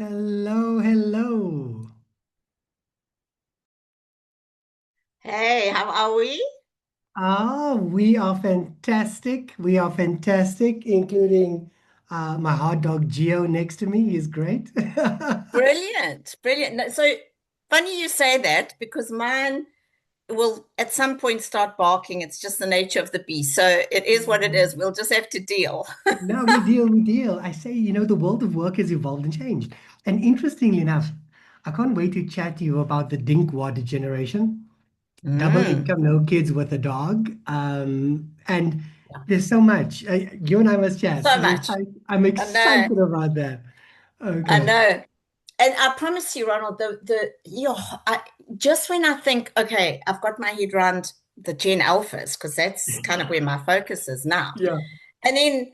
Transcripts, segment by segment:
Hello, hello. Hey, how are we? We are fantastic. We are fantastic, including my hot dog Geo next to me. He's great. Brilliant, brilliant. So funny you say that because mine will at some point start barking. It's just the nature of the beast. So it is what it is. We'll just have to deal. No, we deal. I say, the world of work has evolved and changed. And interestingly enough, I can't wait to chat to you about the dinkwad generation. Double Mm, income, no kids with a dog. And yeah. there's so much. You and I must chat. So I'm much. excited. I'm I know. excited about that. I Okay. know. And I promise you, Ronald, just when I think, okay, I've got my head around the Gen Alphas, because that's kind of where my focus is now. Yeah. And then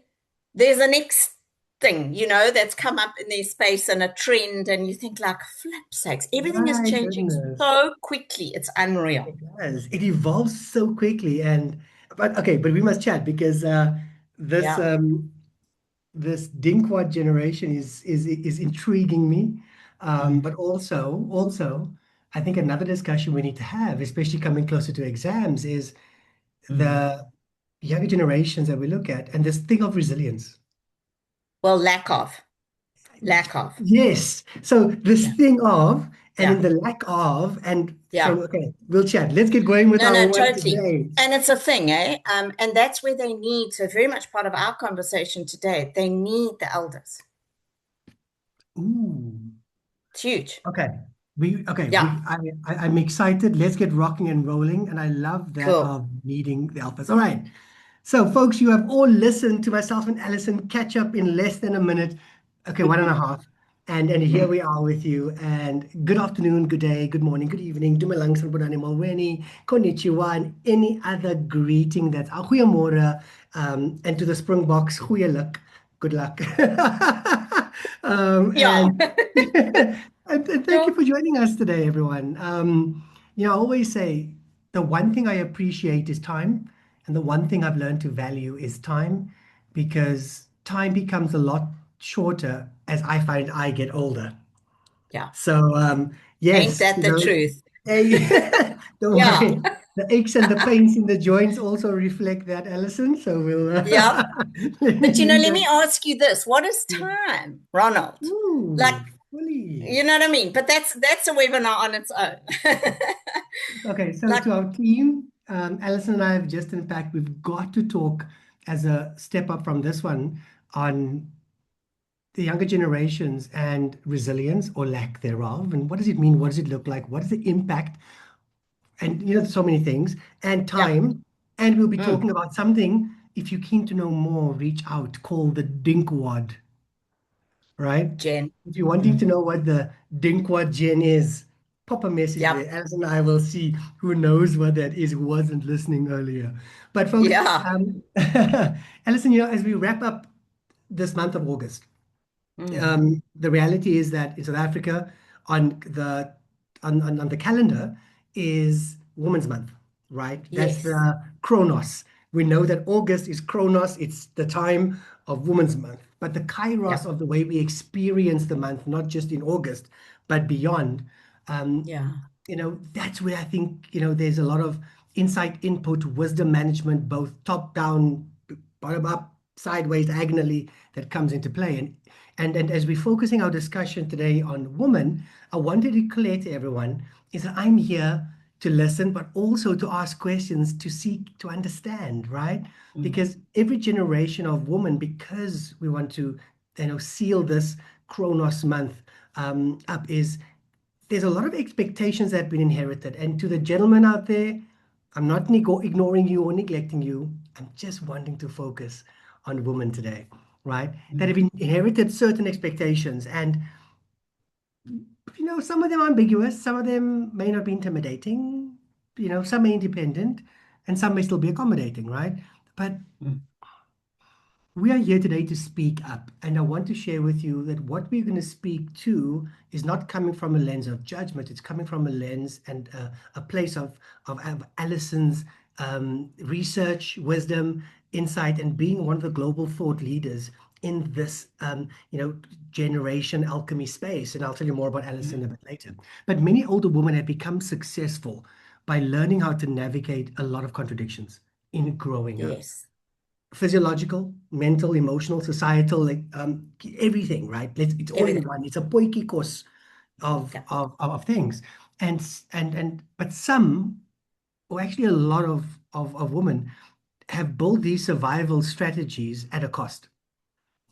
there's a next thing, that's come up in their space and a trend, and you think, like, flip sakes, everything is My changing goodness. so quickly. It's unreal. It does. It evolves so quickly. But we must chat because this Yeah. this dinkwad generation is intriguing me. Mm, But also, I think another discussion we need to have, especially coming closer to exams, is mm. the younger generations that we look at and this thing of resilience. Well, lack of. Yes. So this Yeah. thing of, and then Yeah. the lack of, and so Yeah. okay, we'll chat. Let's get going with No, our no, one totally. today. And it's a thing, eh? And that's where they need, so very much part of our conversation today, they need the elders. Ooh. It's huge. Okay. We okay. Yeah. I'm excited. Let's get rocking and rolling. And I love that Cool. of needing the alphas. All right. So, folks, you have all listened to myself and Alison catch up in less than a minute. Okay, one and a half. And here we are with you. And good afternoon, good day, good morning, good evening. Dumelang Sanbonani Malweni, Konnichiwa, and any other greeting that's goeiemorgen. And to the Springboks, goeie luck, good luck. Yeah. And, and thank Yeah. you for joining us today, everyone. I always say the one thing I appreciate is time. And the one thing I've learned to value is time because time becomes a lot shorter as I find I get older. Yeah. So, Ain't yes, that the truth? hey, don't Yeah. worry. The aches and the pains in the joints also reflect that, Alison. So we'll Yeah. let me But leave let that. me ask you this. What is time, Ronald? Like, Ooh, fully. you know what I mean? But that's a webinar on its own. Okay, so Like, to our team, Alison and I have just unpacked. We've got to talk as a step up from this one on the younger generations and resilience or lack thereof. And what does it mean? What does it look like? What is the impact? And so many things and yeah. time. And we'll be Mm, talking about something. If you're keen to know more, reach out, call the Dinkwad, right? Jen. If you're wanting to Mm, know what the Dinkwad Gen is, pop a message yep. there. As and I will see who knows what that is, who wasn't listening earlier. But folks, Yeah. Alison, as we wrap up this month of August, Mm, the reality is that in South Africa, on the on the calendar is Women's Month, right? That's yes. the Chronos. We know that August is Chronos. It's the time of Women's Month, but the Kairos Yep. of the way we experience the month, not just in August, but beyond. Um, Yeah. that's where I think there's a lot of insight, input, wisdom management, both top down, bottom up, sideways, diagonally, that comes into play. And as we're focusing our discussion today on women, I wanted to declare to everyone is that I'm here to listen, but also to ask questions, to seek to understand, right? Mm, Because every generation of women, because we want to, seal this Chronos month up, is there's a lot of expectations that have been inherited. And to the gentlemen out there, I'm not ignoring you or neglecting you. I'm just wanting to focus on women today, right? That have mm, inherited certain expectations. And, some of them are ambiguous, some of them may not be intimidating, some may independent, and some may still be accommodating, right? But mm, we are here today to speak up, and I want to share with you that what we're going to speak to is not coming from a lens of judgment. It's coming from a lens and a place of Allison's research, wisdom, insight, and being one of the global thought leaders in this, generation alchemy space. And I'll tell you more about Alison a Mm. bit later. But many older women have become successful by learning how to navigate a lot of contradictions in growing up. Yes. Physiological, mental, emotional, societal, like everything, right? It's all in Everything. one. It's a potjie course of Yeah. of things. But some, or actually a lot of women have built these survival strategies at a cost.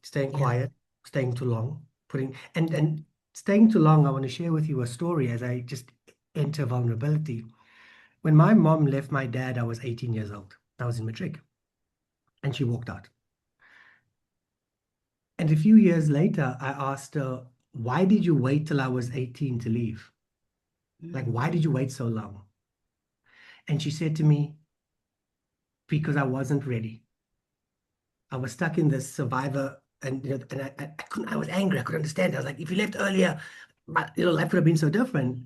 Staying Yeah. quiet, staying too long, and staying too long. I want to share with you a story as I just enter vulnerability. When my mom left my dad, I was 18 years old. I was in matric, and she walked out. And a few years later, I asked her, "Why did you wait till I was 18 to leave? Like, Mm. why did you wait so long?" And she said to me, "Because I wasn't ready. I was stuck in this survivor, and I couldn't. I was angry. I couldn't understand. I was like, if you left earlier, life would have been so different." Yeah.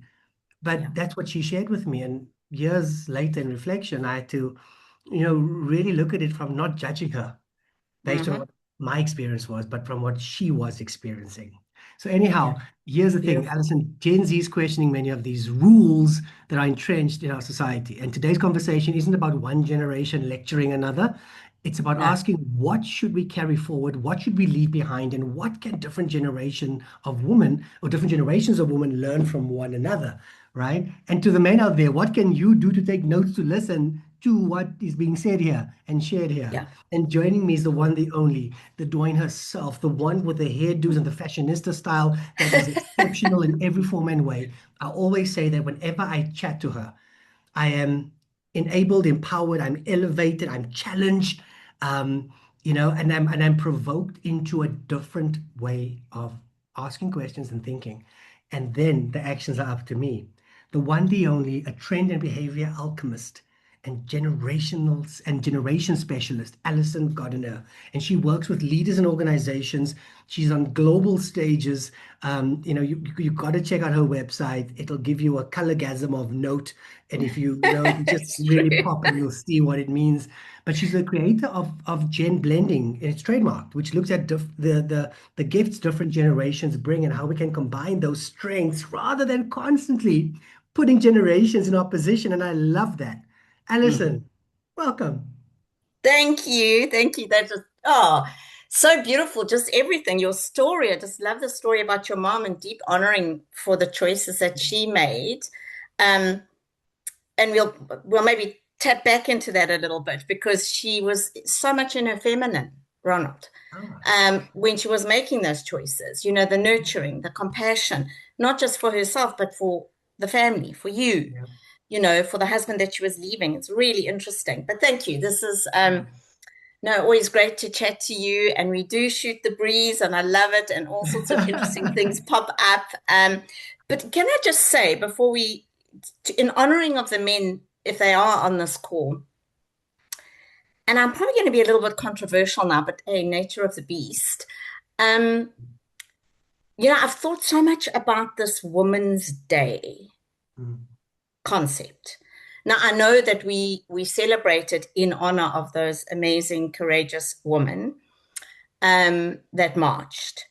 But that's what she shared with me. And years later, in reflection, I had to, really look at it from not judging her based on Hmm. what my experience was, but from what she was experiencing. So anyhow, Yeah. here's the thing, Beautiful. Alison, Gen Z is questioning many of these rules that are entrenched in our society. And today's conversation isn't about one generation lecturing another. It's about No. asking what should we carry forward, what should we leave behind, and what can different generation of women or different generations of women learn from one another, right? And to the men out there, what can you do to take notes to listen to what is being said here and shared here? Yeah. And joining me is the one, the only, the Dwayne herself, the one with the hairdos and the fashionista style that is exceptional in every form and way. I always say that whenever I chat to her, I am enabled, empowered, I'm elevated, I'm challenged, and I'm provoked into a different way of asking questions and thinking. And then the actions are up to me. The one, the only, a trend and behavior alchemist and generation specialist, Alison Gardiner. And she works with leaders and organizations. She's on global stages. You got to check out her website. It'll give you a colorgasm of note. And if you just It's really true. pop and you'll see what it means. But she's the creator of Gen Blending, and it's trademarked, which looks at the gifts different generations bring and how we can combine those strengths rather than constantly putting generations in opposition. And I love that. Mhm. Alison, welcome. Thank you. Thank you. That just, oh, so beautiful. Just everything. Your story. I just love the story about your mom and deep honoring for the choices that she made. Um, and we'll maybe tap back into that a little bit because she was so much in her feminine, Ronald, Ah, when she was making those choices, the nurturing, the compassion, not just for herself, but for the family, for you, yeah. for the husband that she was leaving. It's really interesting. But thank you. This is no, always great to chat to you. And we do shoot the breeze, and I love it, and all sorts of interesting things pop up. But can I just say, before in honoring of the men, if they are on this call, and I'm probably going to be a little bit controversial now, but hey, nature of the beast. Um, I've thought so much about this Women's Day Mm, concept. Now, I know that we celebrate it in honor of those amazing, courageous women that marched.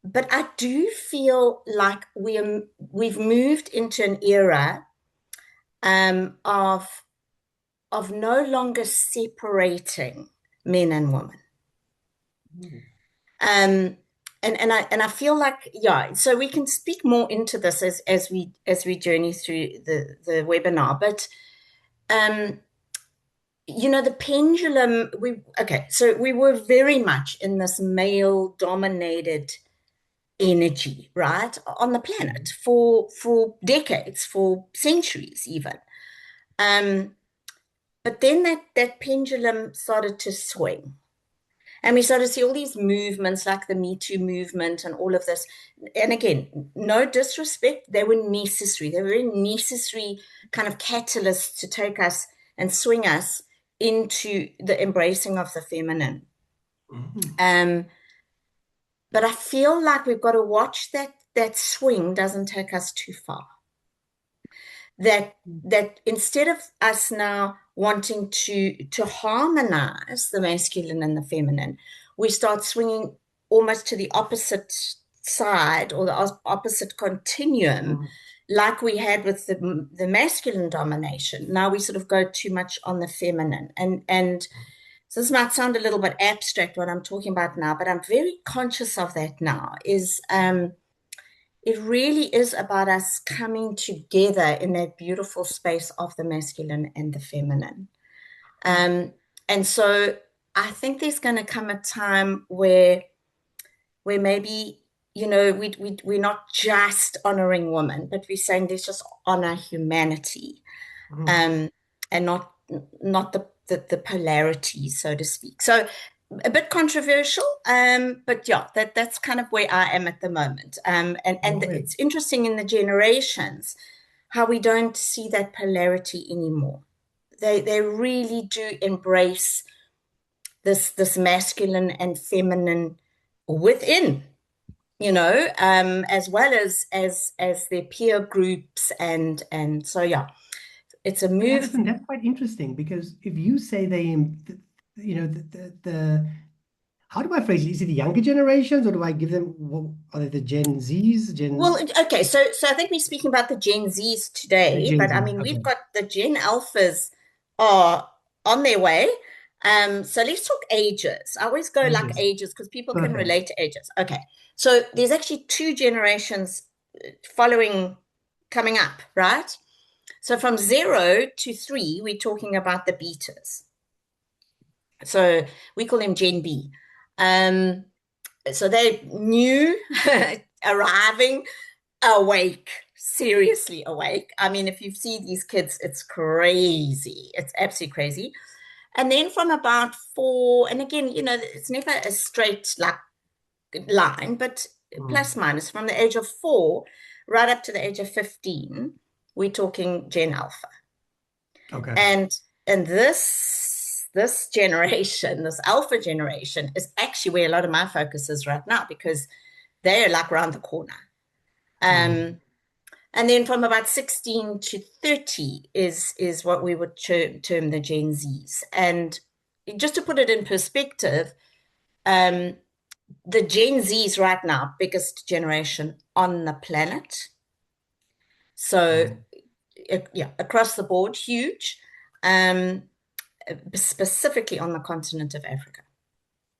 But I do feel like we've moved into an era of no longer separating men and women. mm, Um, and I feel like, yeah, so we can speak more into this as we journey through the webinar. But um, the pendulum, so we were very much in this male dominated energy, right, on the mm, planet for decades, for centuries even. Um, but then that pendulum started to swing. And we started to see all these movements like the Me Too movement and all of this. And again, no disrespect, they were necessary. They were very necessary kind of catalysts to take us and swing us into the embracing of the feminine. mm, Um, but I feel like we've got to watch that swing doesn't take us too far. That instead of us now wanting to harmonize the masculine and the feminine, we start swinging almost to the opposite side or the opposite continuum, Mm. like we had with the masculine domination. Now we sort of go too much on the feminine. And so this might sound a little bit abstract what I'm talking about now, but I'm very conscious of that now, is it really is about us coming together in that beautiful space of the masculine and the feminine. Um, and so I think there's going to come a time where maybe, we're not just honoring women, but we're saying let's just honor humanity, Mm. um, and not the polarity, so to speak. So a bit controversial, but yeah, that's kind of where I am at the moment. And Right. it's interesting in the generations how we don't see that polarity anymore. They really do embrace this masculine and feminine within, as well as their peer groups, and so yeah, it's a But move. Alison, that's quite interesting because if you say how do I phrase it? Is it the younger generations or do I give them, are they the Gen Zs, Well, okay, so I think we're speaking about the Gen Zs the today, Gen but I Z? mean we've Okay. got the Gen Alphas are on their way. So let's talk ages. I always go like Ages. ages because people can Perfect. relate to ages. Okay, so there's actually two generations following coming up, right? So from 0 to 3, we're talking about the beaters. So we call them Gen B. Um, so they're new, arriving, awake, seriously awake. I mean, if you see these kids, it's crazy. It's absolutely crazy. And then from about 4, and again, it's never a straight like line, but Mm. plus minus from the age of 4 right up to the age of 15, we're talking Gen Alpha. Okay. And this generation, this alpha generation, is actually where a lot of my focus is right now because they're like around the corner. Mm. Um, and then from about 16 to 30 is what we would term the Gen Zs. And just to put it in perspective, um, the Gen Zs right now, biggest generation on the planet. So, Mm. yeah, across the board, huge. Um, Specifically on the continent of Africa.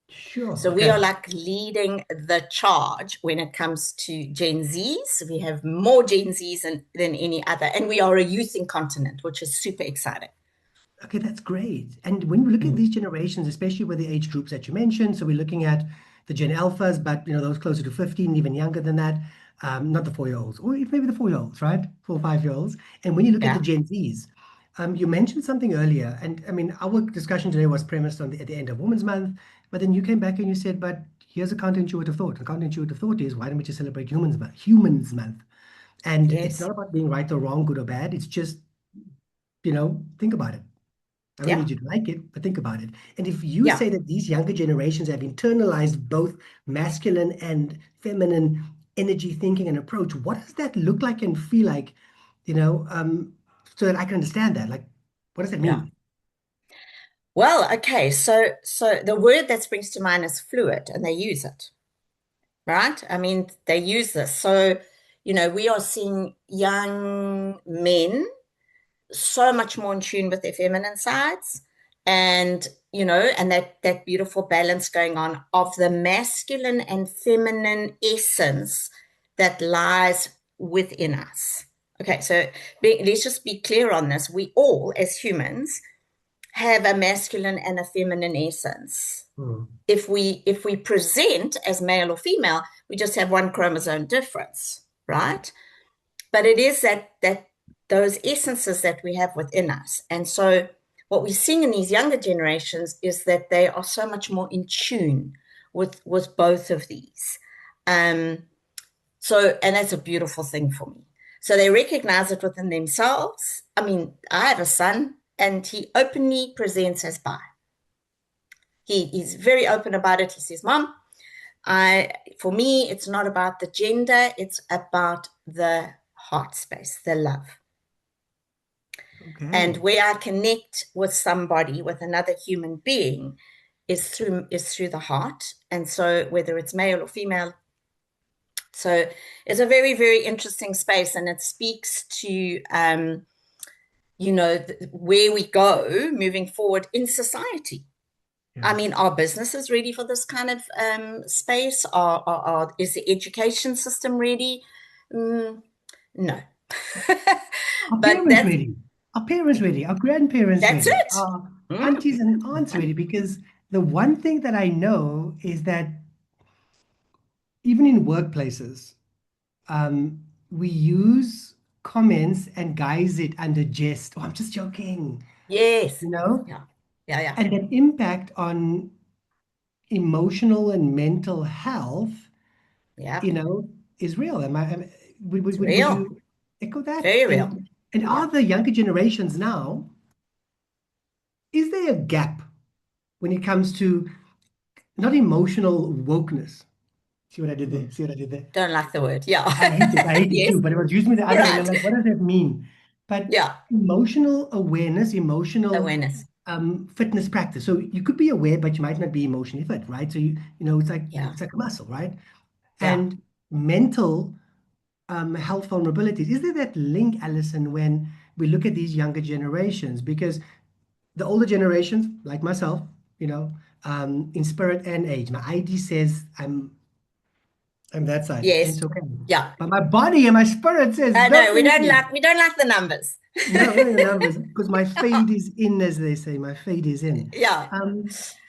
Sure. So we are Okay. like leading the charge when it comes to Gen Zs. We have more Gen Zs than any other, and we are a youth incontinent, which is super exciting. Okay, that's great. And when we look at Mm. these generations, especially with the age groups that you mentioned, so we're looking at the Gen Alphas, but those closer to 15, even younger than that, not the 4-year-olds, or if maybe the 4-year-olds, right? 4 or 5-year-olds. And when you look at the Yeah, Gen Zs, you mentioned something earlier, and I mean, our discussion today was premised at the end of Women's Month, but then you came back and you said, but here's a counterintuitive thought. A counterintuitive thought is, why don't we just celebrate Humans Month? And it's yes, not about being right or wrong, good or bad. It's just, think about it. I don't yeah, need you to like it, but think about it. And if you yeah, say that these younger generations have internalized both masculine and feminine energy thinking and approach, what does that look like and feel like, you know, um, so that I can understand that? Like, what does that yeah. mean? Well, okay, so the word that springs to mind is fluid, and they use it, right? I mean, they use this. So, we are seeing young men so much more in tune with their feminine sides, and that beautiful balance going on of the masculine and feminine essence that lies within us. Okay, so let's just be clear on this. We all as humans have a masculine and a feminine essence. Hmm. If we present as male or female, we just have one chromosome difference, right? But it is that those essences that we have within us. And so what we're seeing in these younger generations is that they are so much more in tune with both of these. Um, and that's a beautiful thing for me. So they recognize it within themselves. I mean, I have a son and he openly presents as bi. He's very open about it. He says, Mom, for me, it's not about the gender, it's about the heart space, the love. And Okay. where I connect with somebody, with another human being, is through the heart, and so whether it's male or female. So it's a very, very interesting space, and it speaks to where we go moving forward in society. I Yeah. mean, are businesses ready for this kind of space? Is the education system ready? Mm, no. Are But parents ready? Are parents ready? Are grandparents that's ready? it. Are Mm, aunties and aunts ready? Because the one thing that I know is that even in workplaces, we use comments and guise it under jest. Oh, I'm just joking, yes. you know? Yeah. Yeah. Yeah. And that impact on emotional and mental health, Yeah. you know, is real. It's Would real. you echo that? Very real. And Yeah. are the younger generations now, is there a gap when it comes to not emotional wokeness? See what I did there? See what I did there? Don't like the word. Yeah. I hate it. I hate it Yes. too. But it was used me the other day, and I'm Right. like, what does that mean? But Yeah. emotional awareness, emotional Awareness. fitness practice. So you could be aware, but you might not be emotionally fit, right? So you know, Yeah. it's like a muscle, right? Yeah. And mental health vulnerabilities. Is there that link, Alison, when we look at these younger generations? Because the older generations, like myself, you know, in spirit and age, my ID says I'm that side, and Yes. it's okay. Yeah. But my body and my spirit says No, we don't differently. like the numbers. No, not the numbers, because my fade is in, as they say. My fade is in. Yeah.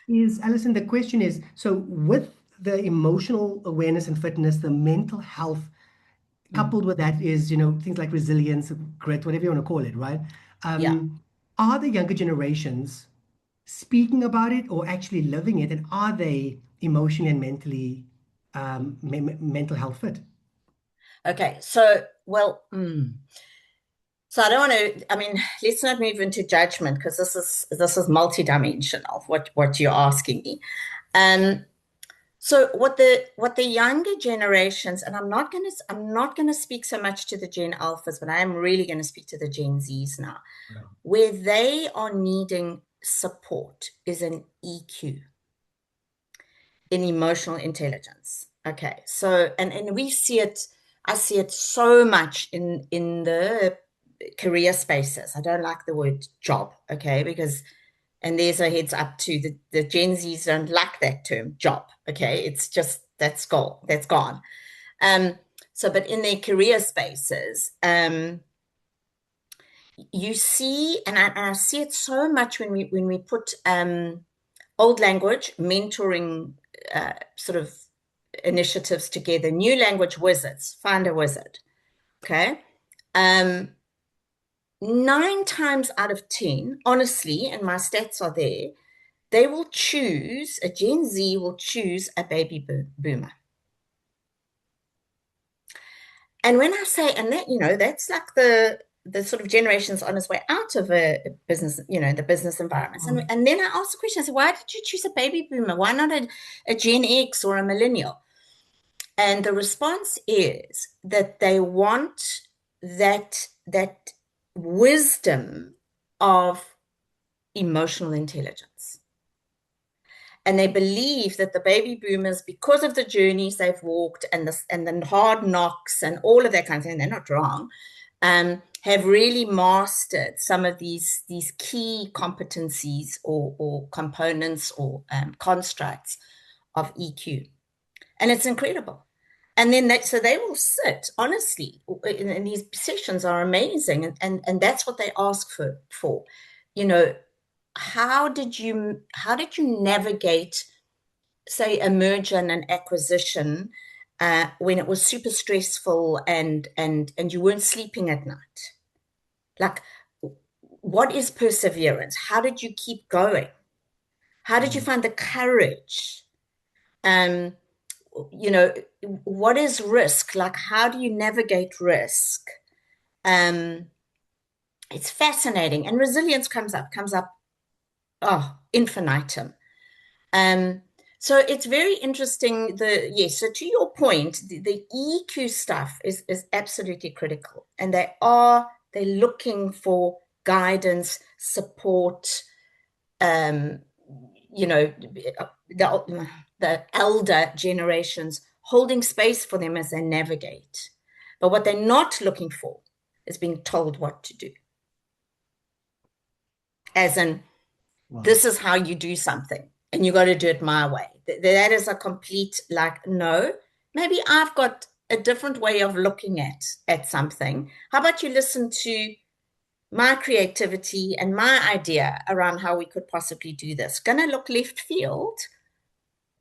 Is Alison, the question is, so with the emotional awareness and fitness, the mental health Mm. coupled with that is, you know, things like resilience, grit, whatever you want to call it, right? Yeah. Are the younger generations speaking about it or actually living it, and are they emotionally and mentally mental health fit? Okay. So, well, so I don't want to, I mean, let's not move into judgment because this is multidimensional, what you're asking me. Um, so what the younger generations, and I'm not gonna speak so much to the Gen Alphas, but I am really gonna speak to the Gen Zs now, Right. where they are needing support is an EQ, in emotional intelligence. Okay, so and we see it, I see it so much in the career spaces. I don't like the word job, okay, because and there's a heads up to the Gen Zs don't like that term job. Okay, it's just that's gone. Um, so but in their career spaces, you see, and I see it so much when we put old language mentoring sort of initiatives together, new language wizards, find a wizard. Okay. Um, 9 times out of 10, honestly, and my stats are there, they will choose, a Gen Z will choose a baby boomer. And when I say, and that, that's like the sort of generations on its way out of a business, the business environments. And then I asked the question, I said, why did you choose a baby boomer? Why not a Gen X or a millennial? And the response is that they want that wisdom of emotional intelligence. And they believe that the baby boomers, because of the journeys they've walked and the hard knocks and all of that kind of thing, they're not wrong, have really mastered some of these key competencies or components or constructs of EQ. And it's incredible. And then so they will sit honestly, and these sessions are amazing, and that's what they ask for. You know, how did you navigate, say, a merger and an acquisition when it was super stressful and you weren't sleeping at night? Like, what is perseverance? How did you keep going? How did you find the courage? Um, you know, what is risk? Like, how do you navigate risk? Um, it's fascinating, and resilience comes up, oh, infinitum. Um, so it's very interesting. Yes, so to your point, the EQ stuff is absolutely critical, and they're looking for guidance, support, um, you know, the elder generations holding space for them as they navigate. But what they're not looking for is being told what to do, as in, Wow. this is how you do something, and you got to do it my way. That is a complete, like, no, maybe I've got a different way of looking at something. How about you listen to my creativity and my idea around how we could possibly do this? Gonna look left field,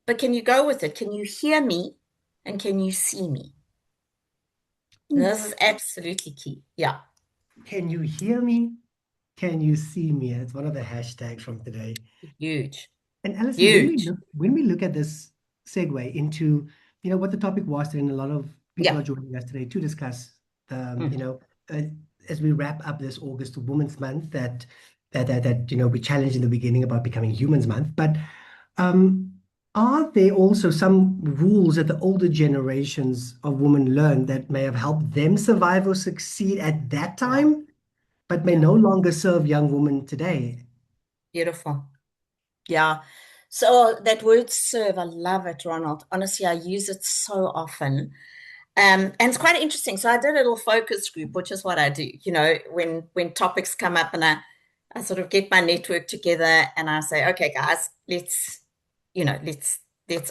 but can you go with it? Can you hear me? And can you see me? And Ooh, this is absolutely key. Yeah, can you hear me? Can you see me? It's one of the hashtags from today. huge, And Alison, huge. when we look at this segue into, what the topic was, and a lot of people Yeah. are joining us today to discuss, Mm. uh, as we wrap up this August Women's Month that we challenged in the beginning about becoming Humans Month. But um, are there also some rules that the older generations of women learned that may have helped them survive or succeed at that Yeah. time, but may Yeah. no longer serve young women today? Beautiful. Yeah. So that word serve, I love it, Ronald. Honestly, I use it so often. And it's quite interesting. So I did a little focus group, which is what I do, when topics come up, and I sort of get my network together and I say, okay, guys, let's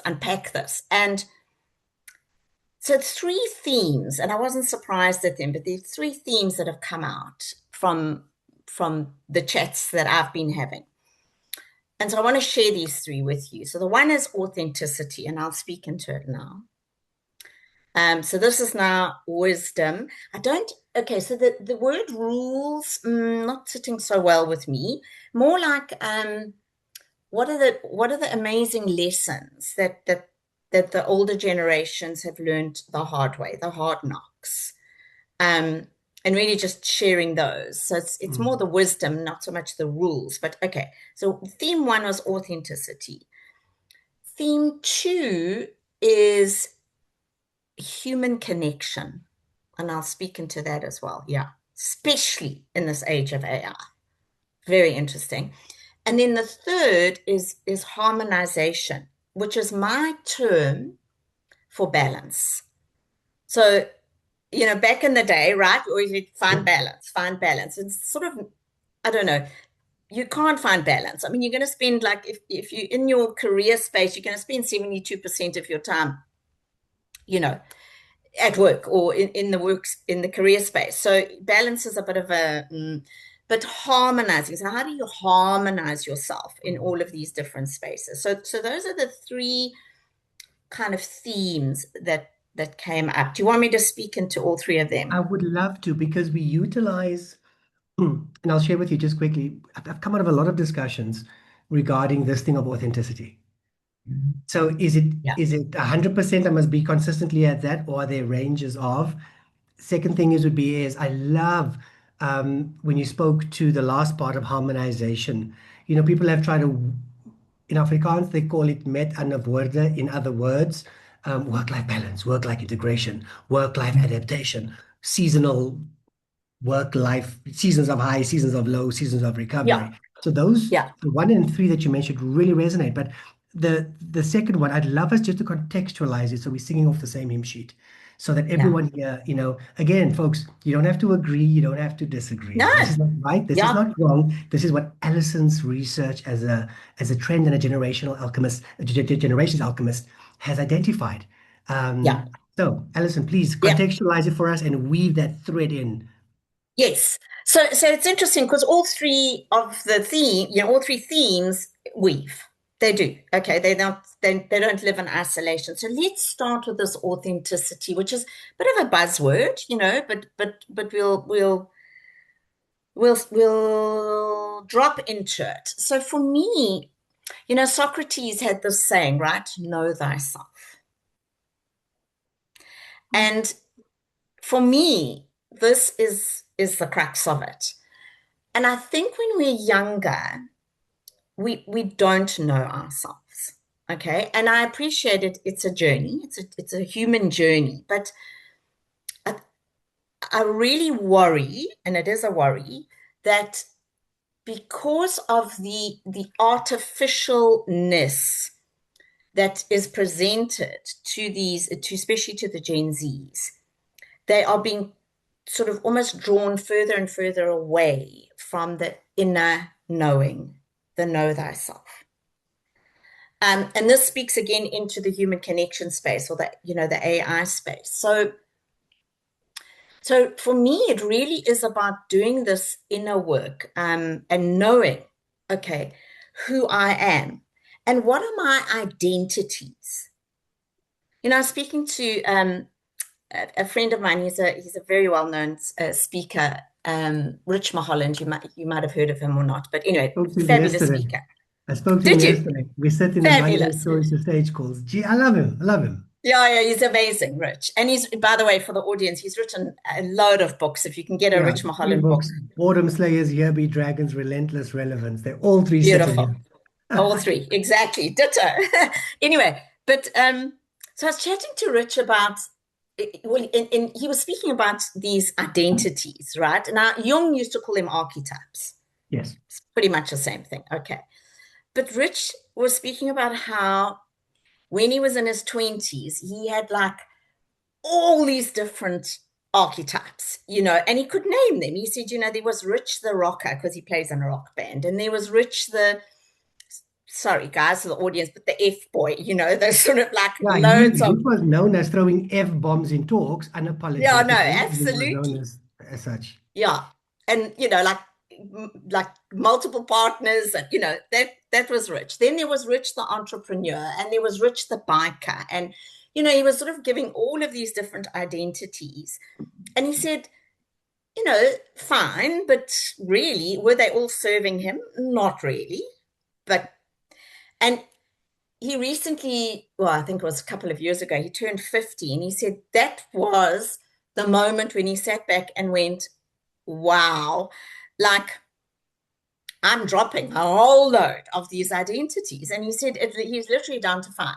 unpack this. And so three themes, and I wasn't surprised at them, but there are three themes that have come out from the chats that I've been having. And so I want to share these three with you. So the one is authenticity, and I'll speak into it now. So this is now wisdom. I don't, okay, so the word rules, not sitting so well with me. More like what are the amazing lessons that the older generations have learned the hard way, the hard knocks. Um, and really just sharing those. So it's more Mm. the wisdom, not so much the rules. But okay, so theme one was authenticity. Theme two is human connection. And I'll speak into that as well. Yeah, especially in this age of AI. Very interesting. And then the third is harmonization, which is my term for balance. So, back in the day, right, we always find balance, find balance. It's sort of, I don't know, you can't find balance. I mean, you're going to spend, like, if you're in your career space, you're going to spend 72% of your time, you know, at work or in the works in the career space. So balance is a bit of but harmonizing. So how do you harmonize yourself in all of these different spaces? So those are the three kind of themes that came up. Do you want me to speak into all three of I them? would love to because we utilize, and I'll share with you just quickly. I've come out of a lot of discussions regarding this thing of authenticity. So Yeah, is it 100% I must be consistently at that, or are there ranges of? Second thing is I love when you spoke to the last part of harmonization. People have tried to, in Afrikaans, they call it met aan 'n woorde, in other words, work-life balance, work-life integration, work-life adaptation, seasonal work life, seasons of high, seasons of low, seasons of yeah, recovery. So those, yeah, the one and three that you mentioned really resonate. But the second one, I'd love us just to contextualize it so we're singing off the same hymn sheet. So that yeah. everyone here, again, folks, you don't have to agree, you don't have to disagree. No, This is not right, this is yeah, not wrong. This is what Allison's research as a trend and a generational alchemist, generations alchemist has identified. yeah, So, Allison, please yeah. contextualize it for us and weave that thread in. Yes. So it's interesting because all three of the all three themes weave. They do. Okay. They don't live in isolation. So let's start with this authenticity, which is a bit of a buzzword, but we'll drop into it. So for me, Socrates had this saying, right? Know thyself. And for me, this is the crux of it. And I think when we're younger, we don't know ourselves. Okay. And I appreciate it. It's a journey. It's a human journey. But I, I really worry, and it is a worry, that because of the artificialness that is presented to these, to especially to the Gen Zs, they are being sort of almost drawn further and further away from the inner knowing, the know thyself. And this speaks again into the human connection space, or the, the AI space. So for me, it really is about doing this inner work, and knowing, okay, who I am and what are my identities. I was speaking to a friend of mine. He's a very well-known speaker, Rich Maholland. You might have heard of him or not, but anyway, Spoke to him fabulous yesterday. speaker. I spoke to him Did you? yesterday. We sit in his Monday Fabulous. Stories to Stage calls. Gee, I love him. I love him. Yeah, yeah, he's amazing, Rich. And he's, by the way, for the audience, he's written a load of books. If you can get a Yeah, Rich three Maholland book, books. Boredom Slayers, Here Be Dragons, Relentless Relevance. They're all three sitting beautiful. All here. three, exactly. Ditto. Anyway, but so I was chatting to Rich about, well, and he was speaking about these identities, right? Now, Jung used to call them archetypes. Yes. It's pretty much the same thing. Okay. But Rich was speaking about how when he was in his 20s, he had like all these different archetypes, and he could name them. He said, there was Rich the rocker because he plays in a rock band, and there was Rich the, sorry guys, for the audience, but the F boy, those sort of like Yeah, loads he of, was known as throwing F bombs in talks yeah, no, unapologetically. He was known absolutely. as such. Yeah. And like multiple partners, and that was Rich. Then there was Rich the entrepreneur, and there was Rich the biker, and he was sort of giving all of these different identities. And he said, fine, but really, were they all serving him? Not really. But, and he recently, well, I think it was a couple of years ago, he turned 50, and he said that was the moment when he sat back and went, wow, like I'm dropping a whole load of these identities. And he said he's literally down to five,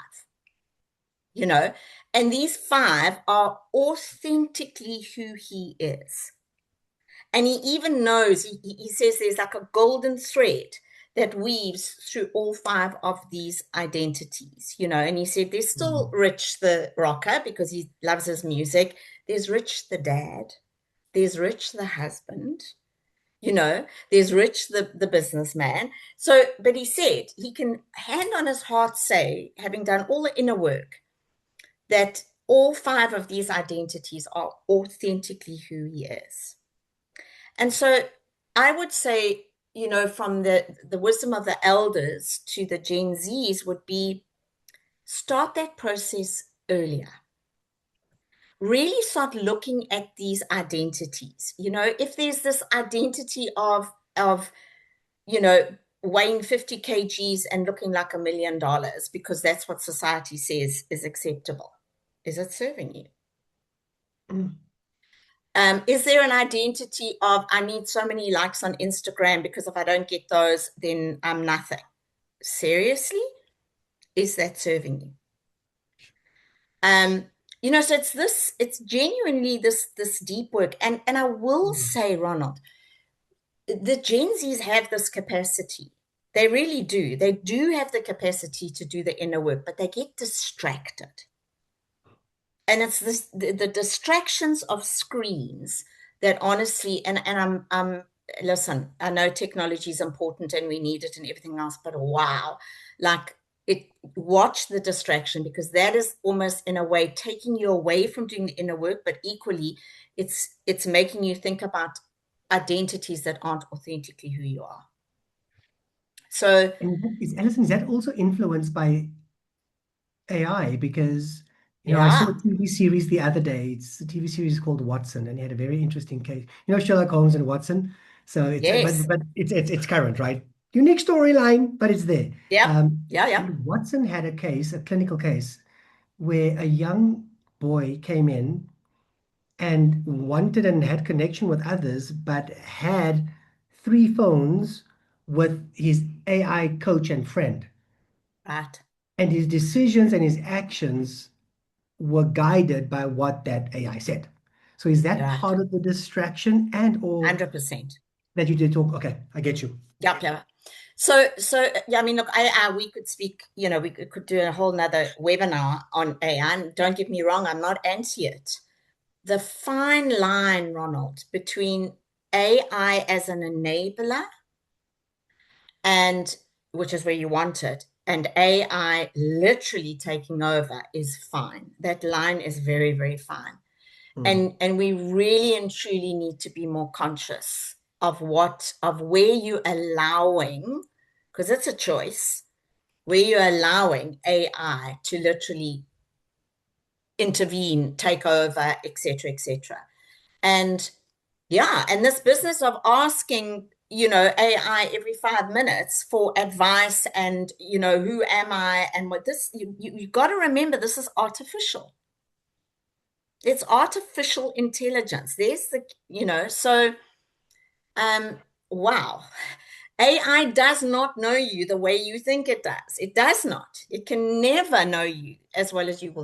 you know, and these five are authentically who he is. And he even knows, he says there's like a golden thread that weaves through all five of these identities, and he said there's still Mhm. Rich the rocker because he loves his music. There's Rich the dad. There's Rich the husband. There's Rich the businessman. So, but he said he can hand on his heart say, having done all the inner work, that all five of these identities are authentically who he is. And so I would say, from the wisdom of the elders to the Gen Zs would be start that process earlier. Really start looking at these identities. If there's this identity of weighing 50 kgs and looking like $1 million because that's what society says is acceptable, is it serving you? Mm. Is there an identity of I need so many likes on Instagram because if I don't get those, then I'm nothing? Seriously? Is that serving you? So it's genuinely this deep work. And I will Mm. say, Ronald, the Gen Zs have this capacity. They really do. They do have the capacity to do the inner work, but they get distracted. And it's the distractions of screens that honestly, and I'm listen, I know technology is important and we need it and everything else, but wow, like watch the distraction, because that is almost in a way taking you away from doing the inner work, but equally it's making you think about identities that aren't authentically who you are. So And Alison, is that also influenced by AI? Because, I saw a yeah, TV series the other day. It's a TV series called Watson, and he had a very interesting case. Sherlock Holmes and Watson. So it's yes, but it's current, right? Unique storyline, but it's there. yep, yeah, yeah, And Watson had a case, a clinical case, where a young boy came in and wanted and had connection with others, but had three phones with his AI coach and friend. right, And his decisions and his actions were guided by what that AI said. So is that right, part of the distraction and or 100%. that you did talk. Okay, I get you. Yep, yeah. So yeah, I mean, look, AI, we could speak, we could do a whole nother webinar on AI. And don't get me wrong, I'm not anti it. The fine line, Ronald, between AI as an enabler and which is where you want it, and AI literally taking over is fine. That line is very, very fine. Mm. And we really and truly need to be more conscious of where you're allowing, because it's a choice, where you're allowing AI to literally intervene, take over, etc., etc. And yeah, and this business of asking, AI every 5 minutes for advice and, who am I and what this, you got to remember this is artificial. It's artificial intelligence. There's so um, wow. AI does not know you the way you think it does. It does not. It can never know you as well as you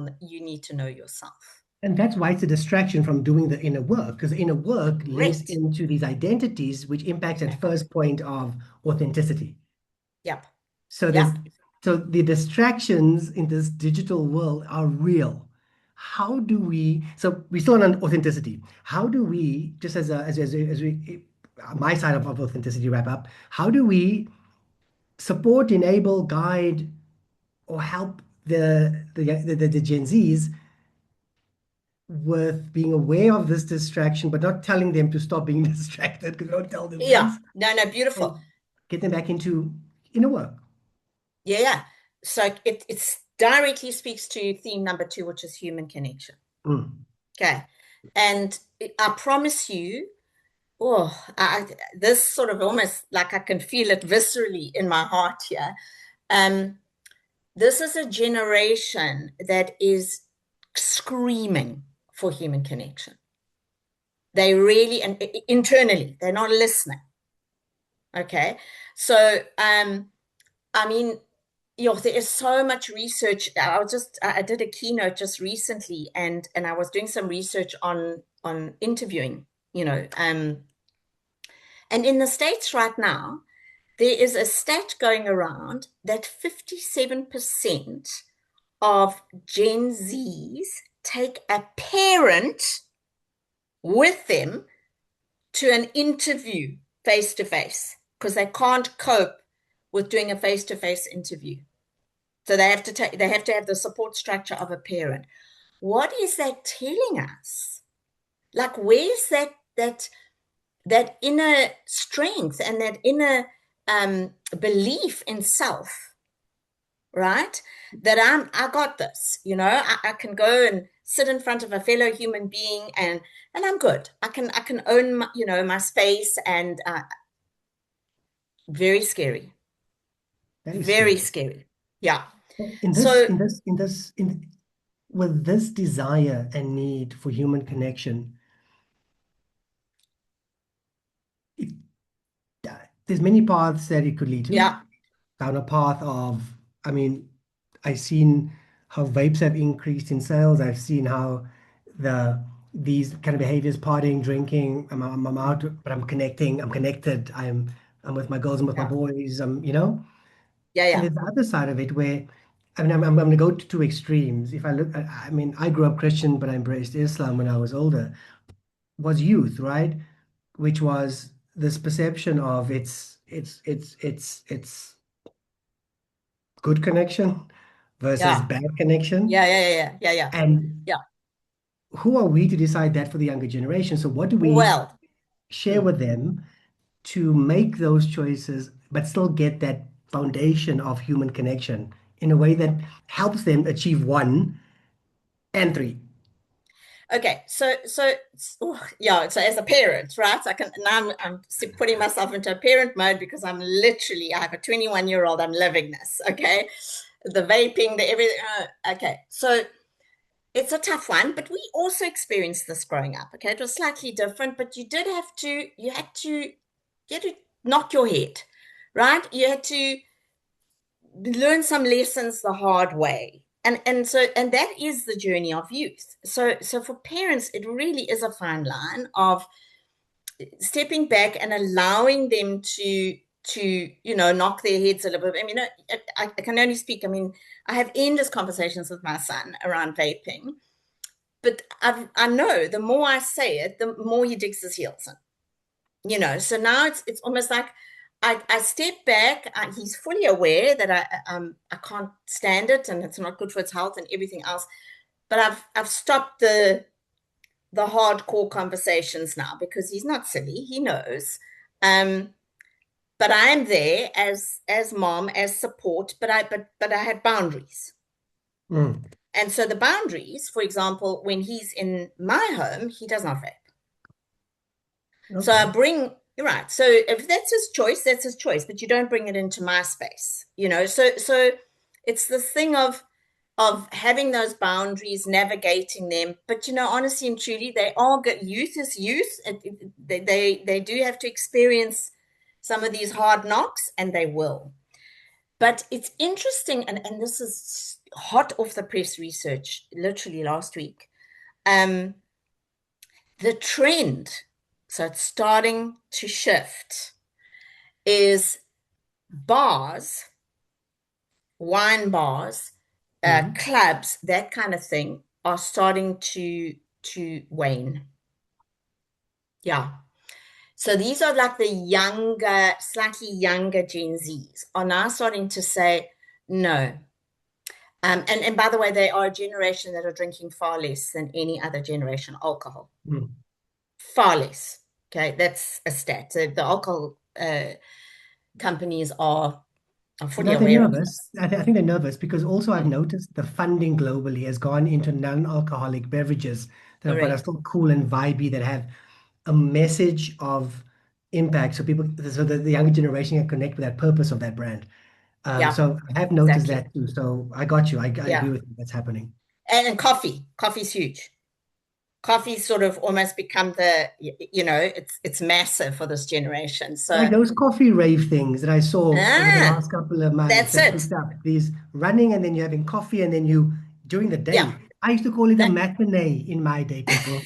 need to know yourself. And that's why it's a distraction from doing the inner work, because the inner work links Correct. into these identities, which impacts that first point of authenticity. Yep. So Yep. that so the distractions in this digital world are real. How do we? So we still on authenticity. How do we, just as we my side of authenticity wrap up? How do we support, enable, guide, or help the Gen Zs with being aware of this distraction, but not telling them to stop being distracted because we don't tell them Yeah. this, No, no, beautiful. and get them back into inner work. Yeah, yeah. So it's directly speaks to theme number two, which is human connection. Mm. Okay. And I promise you, oh, this sort of almost like I can feel it viscerally in my heart here. Um, this is a generation that is screaming for human connection. They really, and internally, they're not listening. Okay. So, I mean, there is so much research. I did a keynote just recently, and I was doing some research on interviewing, and in the States right now, there is a stat going around that 57% of Gen Zs take a parent with them to an interview face to face because they can't cope with doing a face to face interview. So they have to have the support structure of a parent. What is that telling us? Like, where's that inner strength and that inner belief in self, right? That I got this, I can go and sit in front of a fellow human being and I'm good. I can own my space and very scary, That is very scary. scary. Yeah. In this, So in this, in this, in with this desire and need for human connection, it, there's many paths that it could lead to. yeah, Down a path of, I mean, I've seen how vapes have increased in sales. I've seen how these kind of behaviors, partying, drinking, I'm out, but I'm connecting, I'm connected, I'm with my girls and with my yeah, boys, yeah, and yeah, there's the other side of it where, I mean, I'm going to go to two extremes. If I look, I mean, I grew up Christian, but I embraced Islam when I was older. Was youth, right? Which was this perception of it's good connection versus yeah, bad yeah, connection. yeah, yeah, yeah, yeah, And yeah. who are we to decide that for the younger generation? So what do we Well, share mm, with them to make those choices, but still get that foundation of human connection in a way that helps them achieve one and three? okay. So yeah. So as a parent, right? I can now I'm putting myself into a parent mode because I have a 21-year-old. I'm living this. Okay, the vaping, the everything. Okay, so it's a tough one, but we also experienced this growing up. Okay, it was slightly different, but you had to knock your head, right? You had to learn some lessons the hard way. And that is the journey of youth. So for parents, it really is a fine line of stepping back and allowing them to knock their heads a little bit. I mean, I can only speak. I mean, I have endless conversations with my son around vaping, but I know the more I say it, the more he digs his heels in. So now it's almost like I step back. He's fully aware that I can't stand it and it's not good for his health and everything else. But I've stopped the hardcore conversations now because he's not silly. He knows. Um, but I am there as mom, as support, but I had boundaries. Mm. And so the boundaries, for example, when he's in my home, he does not vape. So I Okay. bring, you're right. So if that's his choice, that's his choice, but you don't bring it into my space. So it's the thing of having those boundaries, navigating them. But honestly and truly, they are good. Youth is youth. They do have to experience some of these hard knocks, and they will. But it's interesting, and this is hot off the press research, literally last week. Um, the trend, so it's starting to shift, is bars, wine bars, Mm. clubs, that kind of thing, are starting to wane. Yeah. So these are like the younger, slightly younger Gen Zs are now starting to say no. And by the way, they are a generation that are drinking far less than any other generation alcohol. Mm. Far less. Okay, that's a stat. So the alcohol companies are But fully are they aware of nervous? this. I think they're nervous because also I've noticed the funding globally has gone into non-alcoholic beverages but are Correct. still cool and vibey that have a message of impact. So people, so the younger generation can connect with that purpose of that brand. Yeah, So I have noticed exactly. that too. So I got you. I agree Yeah. with you. That's happening. And coffee. Coffee's huge. Coffee's sort of almost become it's massive for this generation. Like So, those coffee rave things that I saw over the ah, last couple of months that's that it. picked up these running and then you're having coffee and then you during the Yeah. day. I used to call it a That, matinee in my day, people.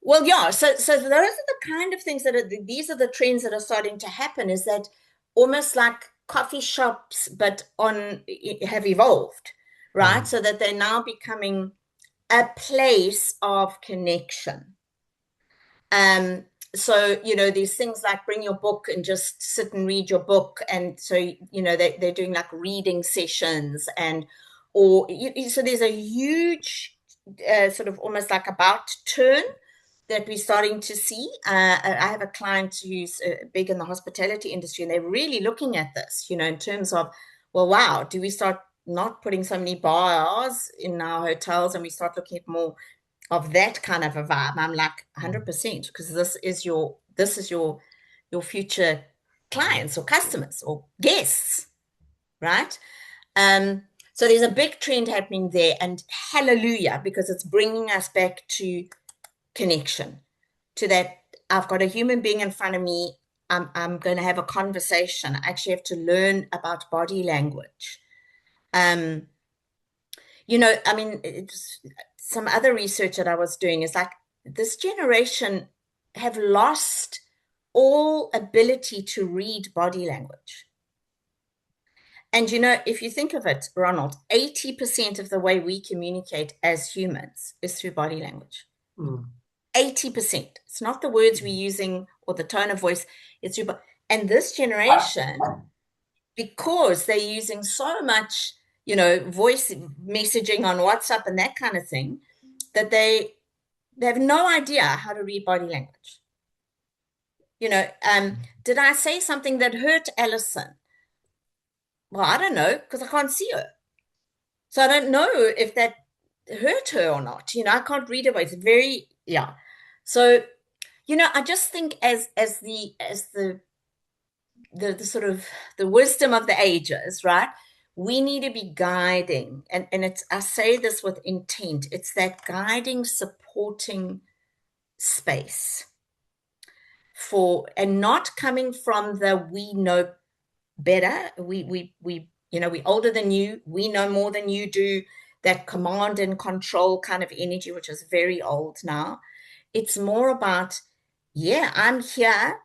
well, yeah. So those are the kind of things these are the trends that are starting to happen, is that almost like coffee shops, but have evolved, right? Mm. So that they're now becoming a place of connection. So these things like bring your book and just sit and read your book. And so, they're doing like reading sessions so there's a huge sort of almost like about turn that we're starting to see. I have a client who's big in the hospitality industry, and they're really looking at this, in terms of, well, wow, do we start not putting so many bars in our hotels and we start looking at more of that kind of a vibe? I'm like Mm. 100%, because this is your future clients or customers or guests, right? Um, so there's a big trend happening there, and hallelujah, because it's bringing us back to connection, to that I've got a human being in front of me. I'm going to have a conversation. I actually have to learn about body language. Um, I mean, some other research that I was doing is like this generation have lost all ability to read body language. And if you think of it, Ronald, 80% of the way we communicate as humans is through body language. Mm. 80%. It's not the words we're using or the tone of voice. It's through, and this generation, because they're using so much, voice messaging on WhatsApp and that kind of thing, that they have no idea how to read body language. Did I say something that hurt Alison? Well, I don't know, because I can't see her. So I don't know if that hurt her or not. I can't read her voice. It's very, yeah. So, I just think as the sort of the wisdom of the ages, right? We need to be guiding, and it's, I say this with intent. It's that guiding, supporting space and not coming from the we know better. We're older than you. We know more than you do. That command and control kind of energy, which is very old now. It's more about Yeah, I'm here.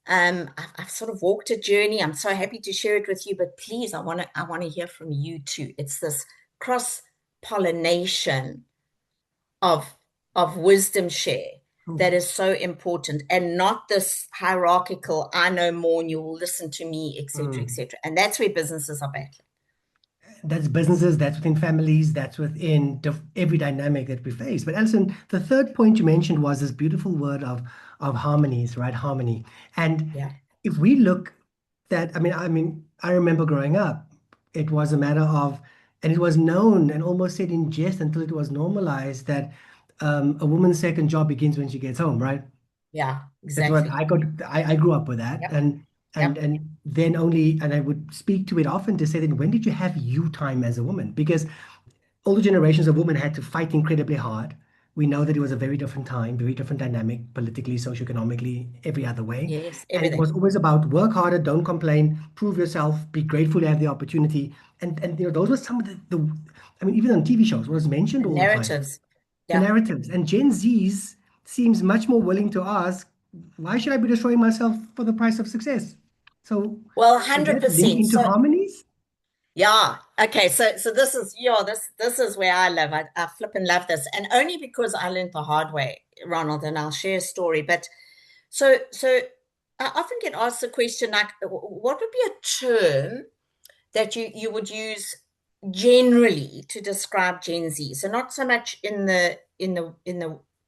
I've sort of walked a journey. I'm so happy to share it with you, but please, I want to hear from you too. It's this cross pollination of wisdom share Oh, that is so important, and not this hierarchical, I know more and you will listen to me, etc., mm. etc. And that's where businesses are battling. That's businesses, that's within families, that's within every dynamic that we face. But Alison, the third point you mentioned was this beautiful word of harmonies, right? Harmony. And Yeah. if we look that, I remember growing up, it was a matter of, and it was known and almost said in jest until it was normalized that a woman's second job begins when she gets home, right? Yeah, That's what exactly. I got. I grew up with that, Yep. and and Yep. and then only, and I would speak to it often to say, then when did you have you time as a woman? Because older generations of women had to fight incredibly hard. We know that it was a very different time, very different dynamic, politically, socioeconomically, every other way. Yes, And it was everything. always about work harder, don't complain, prove yourself, be grateful to have the opportunity. And those were some of even on TV shows, was mentioned The all the time, narratives. the Yeah. narratives. And Gen Zs seems much more willing to ask, why should I be destroying myself for the price of success? So Well, would that link 100%. into So harmonies? yeah. Okay. So this is this is where I live. I flip and love this. And only because I learned the hard way, Ronald, and I'll share a story. But so I often get asked the question like, what would be a term that you would use generally to describe Gen Z? So not so much in the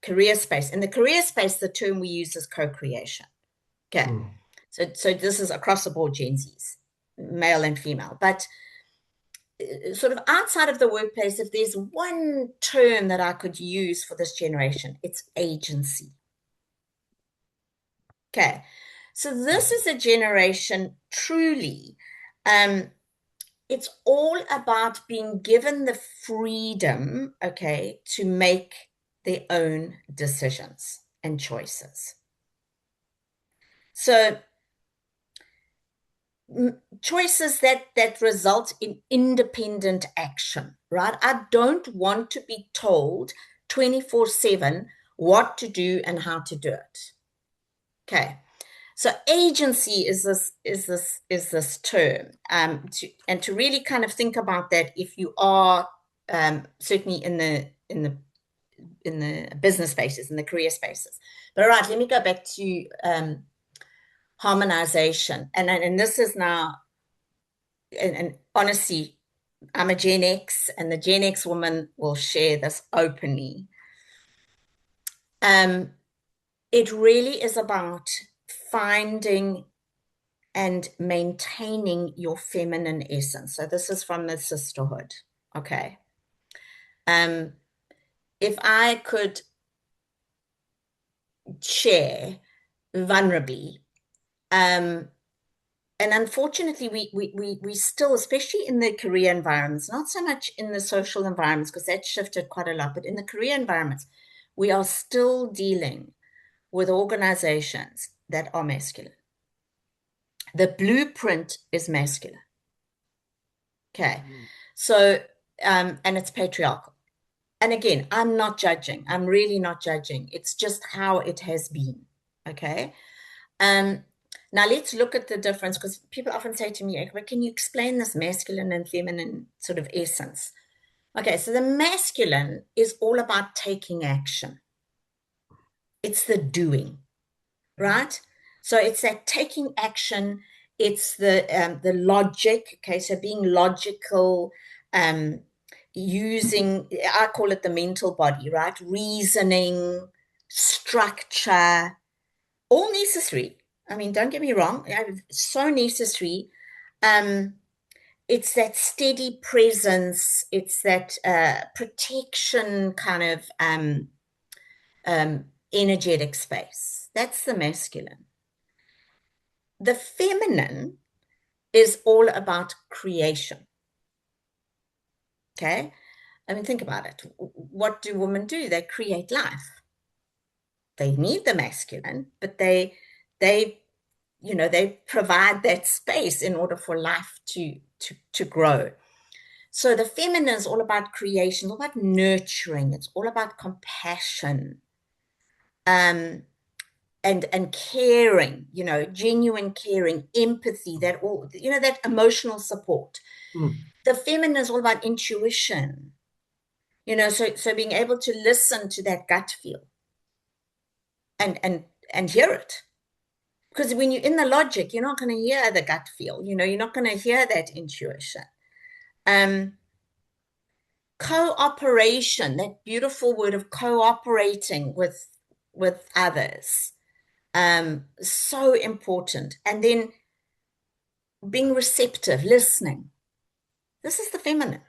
career space. In the career space, the term we use is co-creation. Okay. Hmm. So this is across the board Gen Zs, male and female. But sort of outside of the workplace, if there's one term that I could use for this generation, it's agency. Okay. So this is a generation truly, um, it's all about being given the freedom, okay, to make their own decisions and choices. So choices that result in independent action, right? I don't want to be told 24/7 what to do and how to do it. Okay. So agency is this term, and to really kind of think about that if you are certainly in the business spaces, in the career spaces. But all right, let me go back to harmonization, and this is now, and honestly, I'm a Gen X, and the Gen X woman will share this openly. Um, it really is about finding and maintaining your feminine essence. So this is from the sisterhood. Okay. Um, if I could share vulnerably, um, and unfortunately, we still, especially in the career environments, not so much in the social environments, because that shifted quite a lot, but in the career environments, we are still dealing with organizations that are masculine. The blueprint is masculine. Okay. So, and it's patriarchal. And again, I'm not judging. I'm really not judging. It's just how it has been. Okay. Um, Now let's look at the difference, because people often say to me, but can you explain this masculine and feminine sort of essence? Okay, so the masculine is all about taking action. It's the doing, right? So it's that taking action. It's the logic. Okay, so being logical, um, using, I call it the mental body, right? Reasoning, structure, all necessary. I mean, don't get me wrong, so necessary. Um, it's that steady presence. It's that protection kind of energetic space. That's the masculine. The feminine is all about creation. Okay. I mean, think about it. What do women do? They create life. They need the masculine, but they they provide that space in order for life to grow. So the feminine is all about creation, all about nurturing. It's all about compassion. Um, and caring, genuine caring, empathy, that all, that emotional support. Mm. The feminine is all about intuition, so being able to listen to that gut feel and hear it. Because when you're in the logic, you're not going to hear the gut feel, you're not going to hear that intuition. Cooperation, that beautiful word of cooperating with others, so important. And then being receptive, listening. This is the feminine.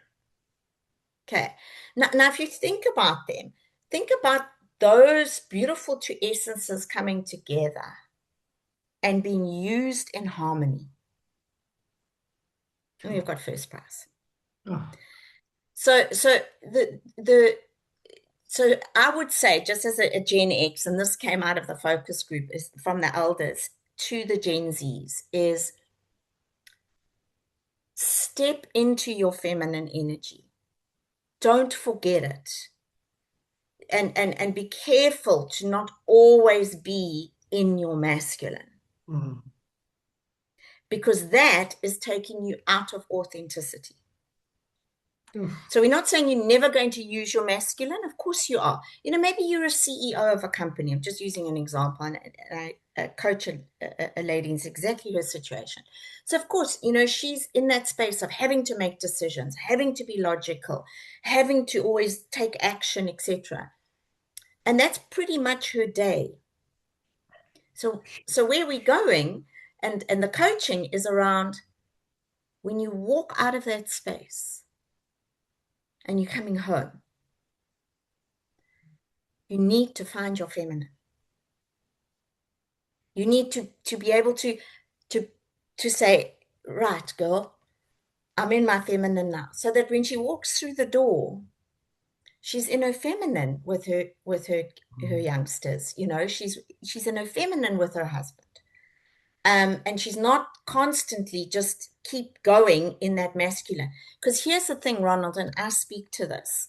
Okay. Now if you think about them, think about those beautiful two essences coming together and being used in harmony. And you've got first prize. Oh. So so I would say, just as a Gen X, and this came out of the focus group, is from the elders to the Gen Zs, is step into your feminine energy. Don't forget it. And be careful to not always be in your masculine, Mm. because that is taking you out of authenticity. Oof. So we're not saying you're never going to use your masculine. Of course you are. Maybe you're a CEO of a company. I'm just using an example. And I coach a lady in exactly her situation. So of course, she's in that space of having to make decisions, having to be logical, having to always take action, etc. And that's pretty much her day. So where we're going, and the coaching is around when you walk out of that space and you're coming home, you need to find your feminine. You need to be able to to say, right, girl, I'm in my feminine now. So that when she walks through the door, she's in her feminine with her youngsters. She's in her feminine with her husband. And she's not constantly just keep going in that masculine. Because here's the thing, Ronald, and I speak to this.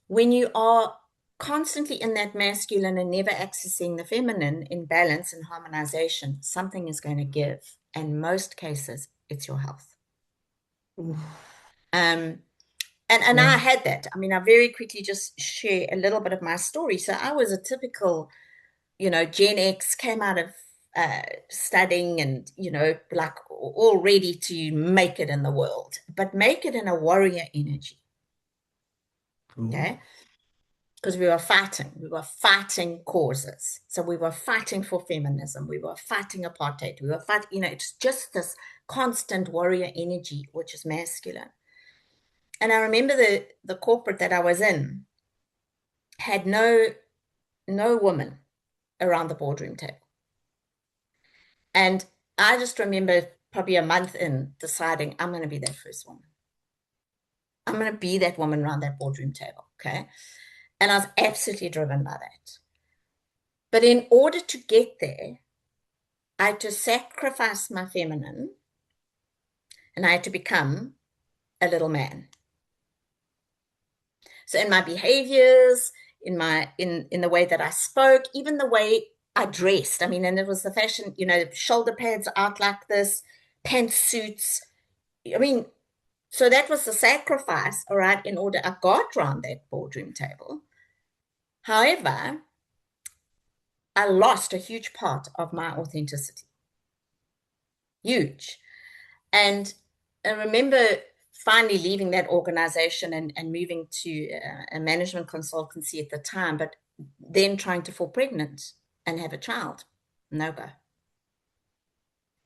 When you are constantly in that masculine and never accessing the feminine in balance and harmonization, something is going to give. And most cases, it's your health. Oof. Um, and Yeah. I had that. I mean, I very quickly just share a little bit of my story. So I was a typical, Gen X, came out of studying and, like all ready to make it in the world, but make it in a warrior energy. Cool. Okay. Because we were fighting causes. So we were fighting for feminism, we were fighting apartheid, we were fighting, it's just this constant warrior energy, which is masculine. And I remember the corporate that I was in had no woman around the boardroom table. And I just remember probably a month in deciding I'm going to be that first woman. I'm going to be that woman around that boardroom table. Okay. And I was absolutely driven by that. But in order to get there, I had to sacrifice my feminine and I had to become a little man. So in my behaviors, in the way that I spoke, even the way I dressed. I mean, and it was the fashion, shoulder pads out like this, pantsuits. I mean, so that was the sacrifice, all right, in order I got around that boardroom table. However, I lost a huge part of my authenticity. Huge. And I remember finally leaving that organization and moving to a management consultancy at the time, but then trying to fall pregnant and have a child. No go.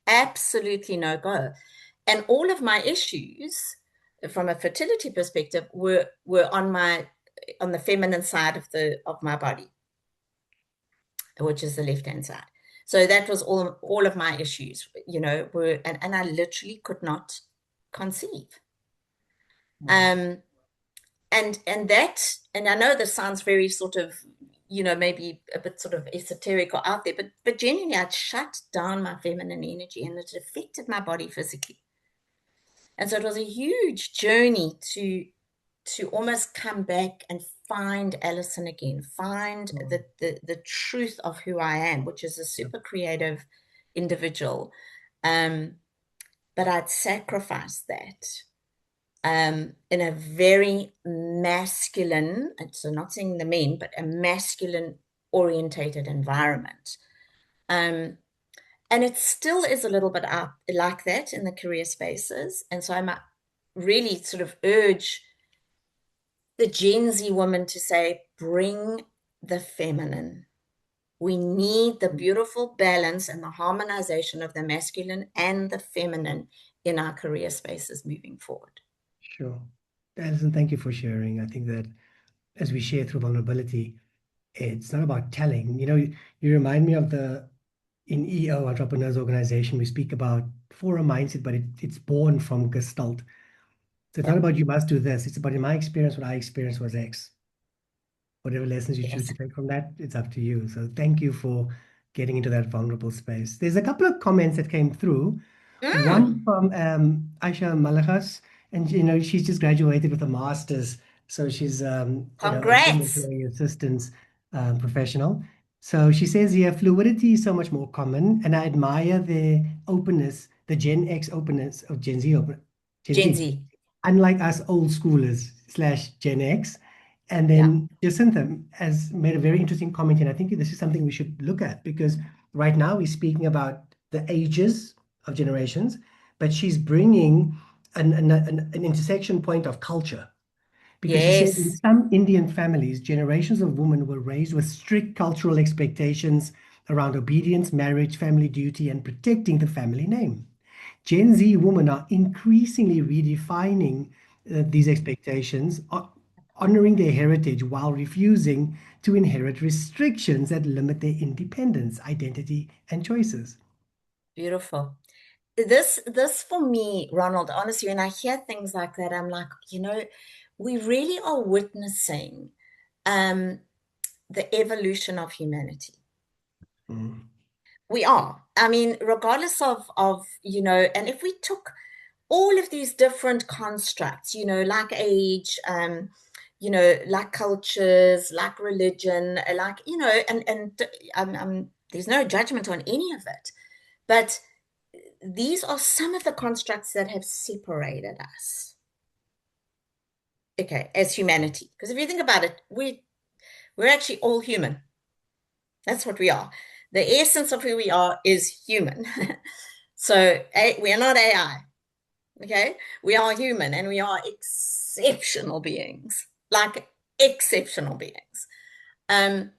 Absolutely no go. And all of my issues from a fertility perspective were on the feminine side of my body, which is the left hand side. So that was all of my issues, were, and I literally could not conceive. Um, and I know this sounds very sort of, maybe a bit sort of esoteric or out there, but genuinely I'd shut down my feminine energy and it affected my body physically. And so it was a huge journey to almost come back and find Alison again, find Mm. the truth of who I am, which is a super creative individual. Um, but I'd sacrifice that in a very masculine, so not saying the men, but a masculine orientated environment. Um, and it still is a little bit up like that in the career spaces. And so I might really sort of urge the Gen Z woman to say, bring the feminine. We need the beautiful balance and the harmonization of the masculine and the feminine in our career spaces moving forward. Sure. Alison, thank you for sharing. I think that as we share through vulnerability, it's not about telling. You remind me of in EO, Entrepreneurs Organization, we speak about forum mindset, but it's born from Gestalt. So it's not Yeah. about you must do this. It's about in my experience, what I experienced was X. Whatever lessons you choose Yes. to take from that, it's up to you. So thank you for getting into that vulnerable space. There's a couple of comments that came through. One Mm, from Aisha Malakas, and she's just graduated with a master's, so she's a congrats. regulatory assistance professional. So she says here, fluidity is so much more common, and I admire their openness, the Gen X openness of Gen Gen Z, Z. unlike us old schoolers slash Gen X. And Yeah. then Jacinta has made a very interesting comment, and I think this is something we should look at because right now we're speaking about the ages of generations, but she's bringing an intersection point of culture. Because she said in Yes. some Indian families, generations of women were raised with strict cultural expectations around obedience, marriage, family duty, and protecting the family name. Gen Z women are increasingly redefining these expectations, honoring their heritage while refusing to inherit restrictions that limit their independence, identity, and choices. Beautiful. This for me, Ronald, honestly, when I hear things like that, I'm like, we really are witnessing um, the evolution of humanity. Mm. We are. I mean, regardless of, and if we took all of these different constructs, like age, like cultures, like religion, like, there's no judgment on any of it. But these are some of the constructs that have separated us, okay, as humanity. Because if you think about it, we're actually all human. That's what we are. The essence of who we are is human. So we are not AI, okay? We are human and we are exceptional beings, like exceptional beings. Um,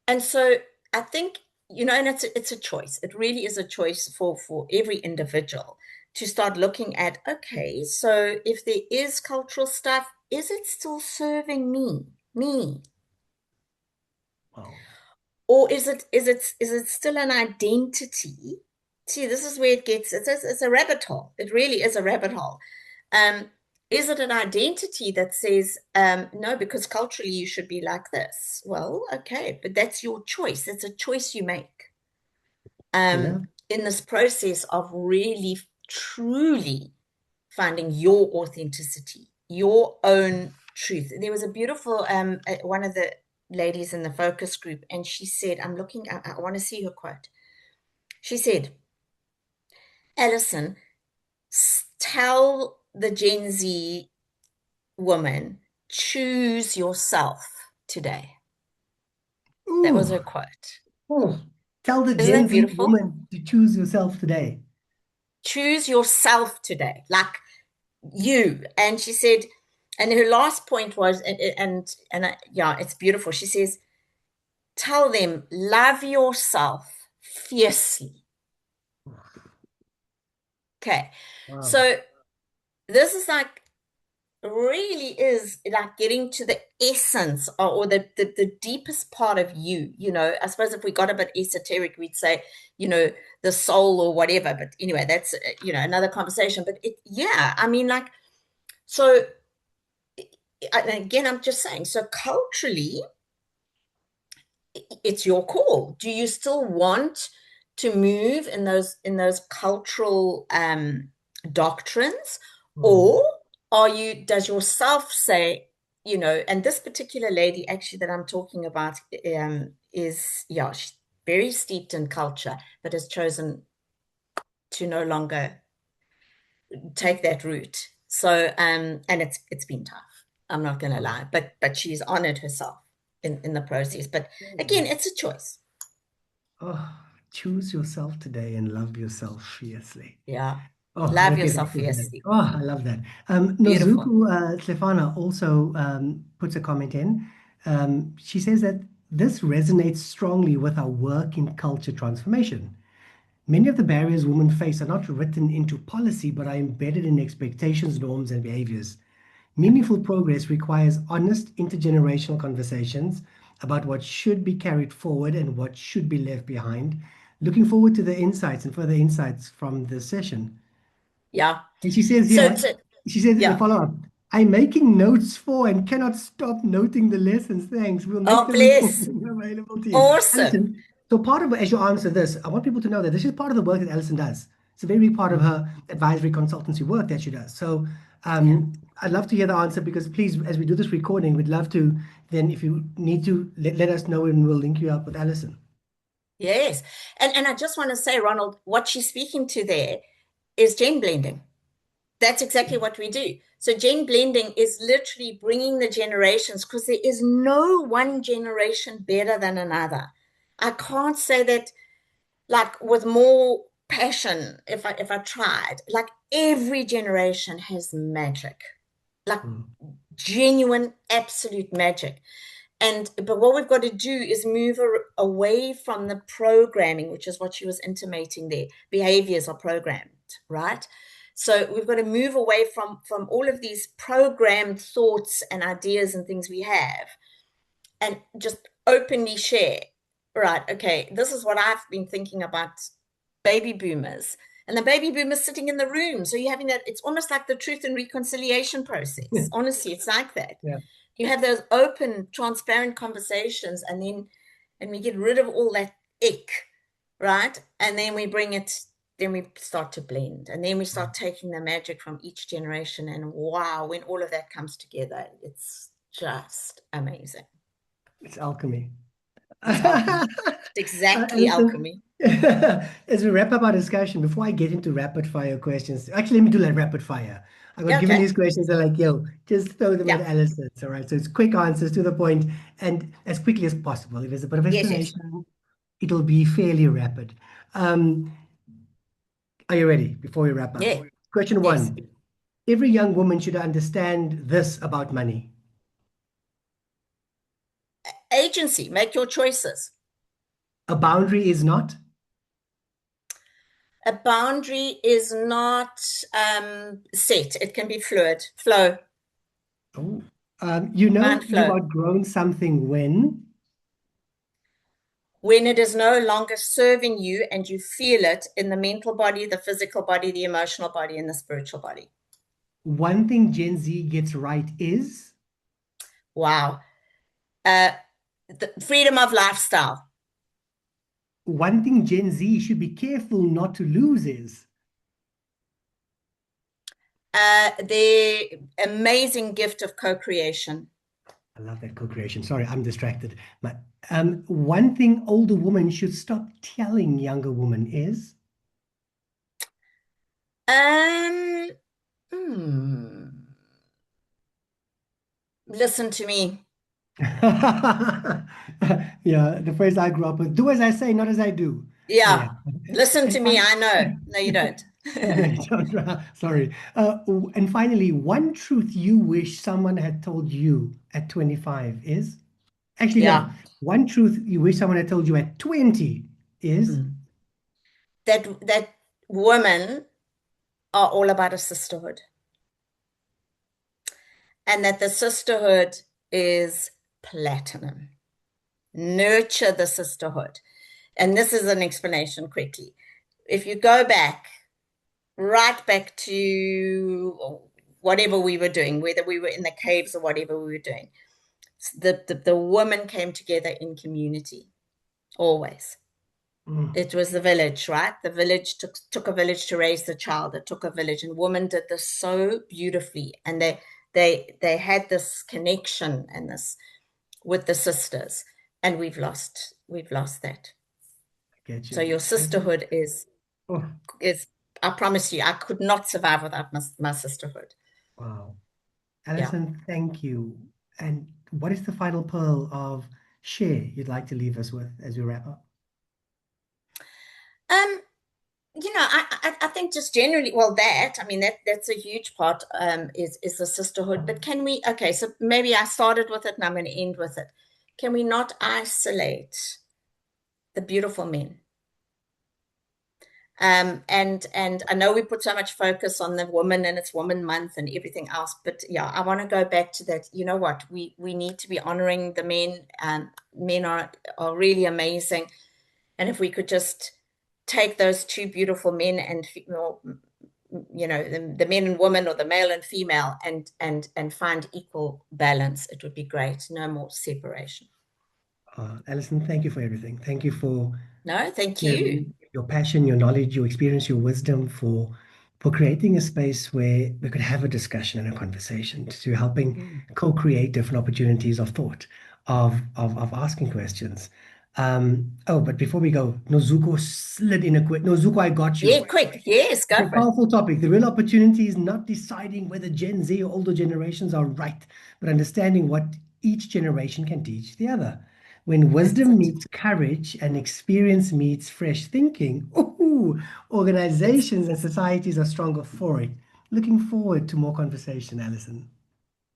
and so I think, and it's a choice. It really is a choice for every individual to start looking at, okay, so if there is cultural stuff, is it still serving me? Me? Wow. Or is it still an identity? See, this is where it's a rabbit hole. It really is a rabbit hole. Um, is it an identity that says, no, because culturally you should be like this? Well, okay, but that's your choice. It's a choice you make Yeah. in this process of really, truly finding your authenticity, your own truth. There was a beautiful, one of the ladies in the focus group, and she said, I want to see her quote. She said, Alison, tell the Gen Z woman, choose yourself today. That was Ooh. her quote. Oh. Tell the Isn't Gen that Z beautiful? woman to choose yourself today. Choose yourself today, like you. And she said, and her last point was, yeah, it's beautiful. She says, tell them, love yourself fiercely. Okay. Wow. So this is like really is like getting to the essence or the deepest part of you. I suppose if we got a bit esoteric, we'd say, the soul or whatever. But anyway, that's, another conversation. But yeah, I mean, like, so again, I'm just saying, so culturally, it's your call. Do you still want to move in those cultural doctrines, Mm. or does yourself say, and this particular lady actually that I'm talking about is, yeah, she's very steeped in culture, but has chosen to no longer take that route. So, and it's been tough. I'm not going to lie, but she's honored herself in the process. But again, it's a choice. Oh, choose yourself today and love yourself fiercely. Yeah. Oh, Love let's get back yourself to that. fiercely. Oh, I love that. Beautiful. Nozuku Stefana also puts a comment in. She says that this resonates strongly with our work in culture transformation. Many of the barriers women face are not written into policy, but are embedded in expectations, norms, and behaviors. Meaningful progress requires honest intergenerational conversations about what should be carried forward and what should be left behind. Looking forward to the insights and further insights from this session. Yeah. And she says So, here, so she says in the yeah. follow-up, I'm making notes for and cannot stop noting the lessons. Thanks. We'll make Oh, the bless. recording available to you. Awesome. Alison, so part of, as you answer this, I want people to know that this is part of the work that Alison does. It's a very big part of her advisory consultancy work that she does. So Yeah. I'd love to hear the answer because please, as we do this recording, we'd love to then, if you need to, let us know and we'll link you up with Alison. Yes. And I just want to say, Ronald, what she's speaking to there is gen blending. That's exactly what we do. So gen blending is literally bringing the generations because there is no one generation better than another. I can't say that like with more passion if I tried. Like every generation has magic. Like Mm. genuine absolute magic. But what we've got to do is move away from the programming, which is what she was intimating there. Behaviors are programmed, right? So we've got to move away from all of these programmed thoughts and ideas and things we have, and just openly share. Right? Okay, this is what I've been thinking about baby boomers. And the baby boomers sitting in the room. So you're having that, it's almost like the truth and reconciliation process. Honestly, it's like that. Yeah, You have those open, transparent conversations, and we get rid of all that ick, right? And then we bring it, then we start to blend. And then we start taking the magic from each generation. And wow, when all of that comes together, it's just amazing. it's alchemy. It's alchemy. It's exactly Alison, alchemy. as we wrap up our discussion, before I get into rapid fire questions, actually, let me do like rapid fire. I got Yeah, given okay. these questions, they're like, yo, just throw them at Yeah. Alison. All right. So it's quick answers to the point and as quickly as possible. If there's a bit of Yes, yes. explanation, it'll be fairly rapid. Um, are you ready before we wrap up? Yeah. Question Yes. one. Every young woman should understand this about money. Agency, make your choices. A boundary is not. A boundary is not set. It can be fluid, flow, Oh. You know mind you've flow. outgrown something when. When it is no longer serving you and you feel it in the mental body, the physical body, the emotional body, and the spiritual body. One thing Gen Z gets right is Wow. Uh, the freedom of lifestyle. one thing Gen Z should be careful not to lose is The amazing gift of co-creation. I love that co-creation. Sorry, I'm distracted. But one thing older women should stop telling younger women is Um, hmm. Listen to me. yeah, the phrase I grew up with, do as I say, not as I do. So Yeah. yeah. Listen And to me. fine. I know. No, you don't. Sorry. And finally, one truth you wish someone had told you at 25 is? Actually, no. Yeah. One truth you wish someone had told you at 20 is? Mm. That women are all about a sisterhood, and that the sisterhood is platinum. Nurture the sisterhood. And this is an explanation quickly. If you go back, right back to whatever we were doing, whether we were in the caves or whatever we were doing, the women came together in community, always. Mm, It was the village, right? The village took a village to raise the child. It took a village, and women did this so beautifully. And they had this connection and this with the sisters, and we've lost that. Get So you. your Alison, sisterhood oh, is I promise you, I could not survive without my sisterhood. wow. Yeah. Alison, thank you. And what is the final pearl of share you'd like to leave us with as we wrap up? Um, I think just generally, well, I mean, that's a huge part, is the sisterhood. But can we, okay, so maybe I started with it and I'm going to end with it. Can we not isolate the beautiful men? And I know we put so much focus on the woman and it's Woman Month and everything else, but yeah, I want to go back to that. You know what? We need to be honoring the men. Men are really amazing, and if we could just take those two beautiful men and the men and women or the male and female and find equal balance, it would be great. No more separation. Alison, thank you for everything. Thank you for No, thank you. sharing your passion, your knowledge, your experience, your wisdom for creating a space where we could have a discussion and a conversation, to helping Mm. co-create different opportunities of thought, of asking questions. Oh, but before we go, Nozuko slid in a quick. Nozuko, I got Yeah, you. quick. Yes, It's go a for it. powerful topic. The real opportunity is not deciding whether Gen Z or older generations are right, but understanding what each generation can teach the other. When That's wisdom it. meets courage and experience meets fresh thinking, ooh, It's organizations and societies are stronger for it. Looking forward to more conversation, Alison.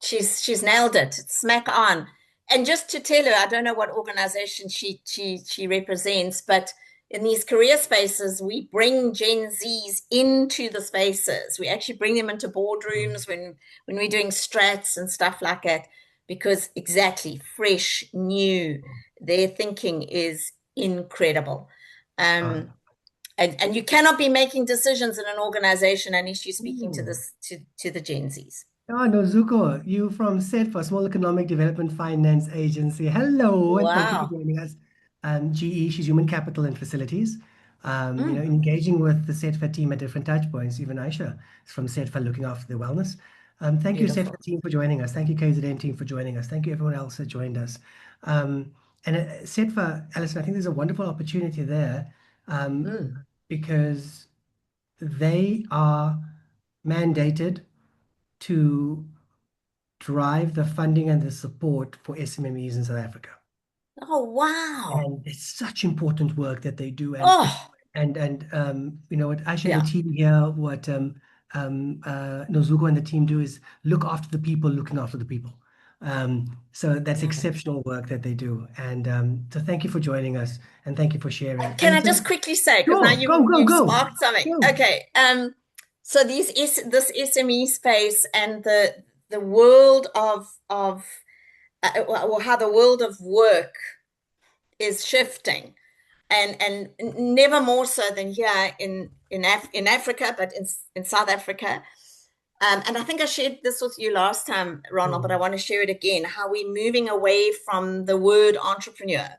she's nailed it. Smack on. And just to tell her, I don't know what organization she represents, but in these career spaces, we bring Gen Zs into the spaces. We actually bring them into boardrooms when we're doing strats and stuff like that, because exactly fresh, new, their thinking is incredible. Uh, Um, and you cannot be making decisions in an organization unless you're speaking to ooh. this to the Gen Zs. Ah, no, Zuko, you from SET for Small Economic Development Finance Agency. Hello, and thank you for Wow. joining us. GE, she's Human Capital and Facilities. Mm, Engaging with the SETFA team at different touch points. Even Aisha is from SETFA looking after the wellness. Thank you, SETFA beautiful. team, for joining us. Thank you, KZN team, for joining us. Thank you, everyone else that joined us. And SETFA, Alison, I think there's a wonderful opportunity there, um, Mm. because they are mandated to drive the funding and the support for SMMEs in South Africa. Oh, wow. And it's such important work that they do. Oh, What Aisha and the yeah. team here, what Nozuko and the team do is look after the people looking after the people. So that's Love it. exceptional work that they do. And so thank you for joining us and thank you for sharing. Can I just Alison, quickly say, because now sure, go, go, you've go. sparked something. Go. Okay. So this SME space and the world of or how the world of work is shifting, and never more so than here in Africa, but in South Africa. And I think I shared this with you last time, Ronald, but I Mm. want to share it again. How we're moving away from the word entrepreneur,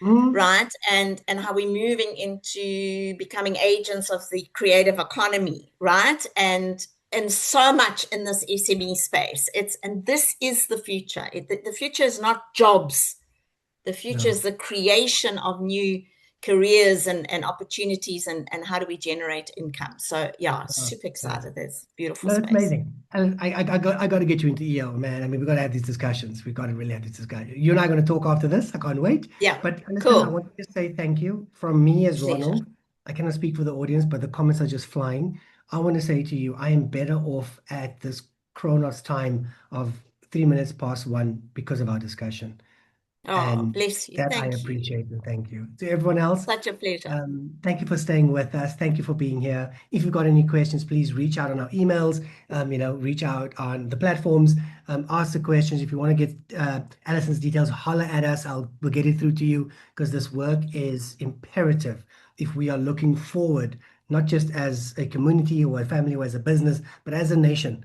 Mm. right? And how we're moving into becoming agents of the creative economy, right? And so much in this SME space. And this is the future. The future is not jobs. The future No. is the creation of new careers and opportunities, and how do we generate income. So yeah, super Uh, excited. There's beautiful No, that's space. amazing. And I got to get you into EO, man. I mean, we've got to have these discussions. We've got to really have these discussions. You and I are going to talk after this. I can't wait. Yeah, But listen, I cool. want to say thank you from me as Pleasure. Ronald. I cannot speak for the audience, but the comments are just flying. I want to say to you, I am better off at this Chronos time of 3 minutes past one because of our discussion. Oh, And bless you. that I Thank you. appreciate and thank you. To everyone else, Such a pleasure. thank you for staying with us. Thank you for being here. If you've got any questions, please reach out on our emails, reach out on the platforms, ask the questions. If you want to get Allison's details, holler at us. We'll get it through to you because this work is imperative if we are looking forward, not just as a community or a family or as a business, but as a nation,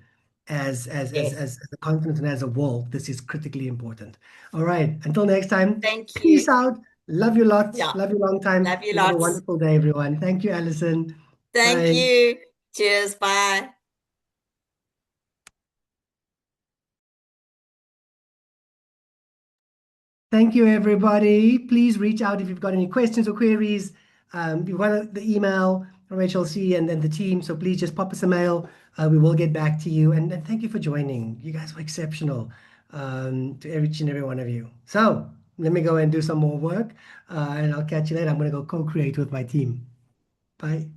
Yes. as a continent and as a world. This is critically important. All right. Until next time, Thank peace you. out. Love you lots. Yeah. Love you long time. Love you And have a lots. wonderful day, everyone. Thank you, Allison. Thank Bye. you. Cheers. Bye. Thank you, everybody. Please reach out if you've got any questions or queries. You've got the email from HLC and the team, so please just pop us a mail. We will get back to you. And thank you for joining. You guys were exceptional, to each and every one of you. So let me go and do some more work, and I'll catch you later. I'm going to go co-create with my team. Bye.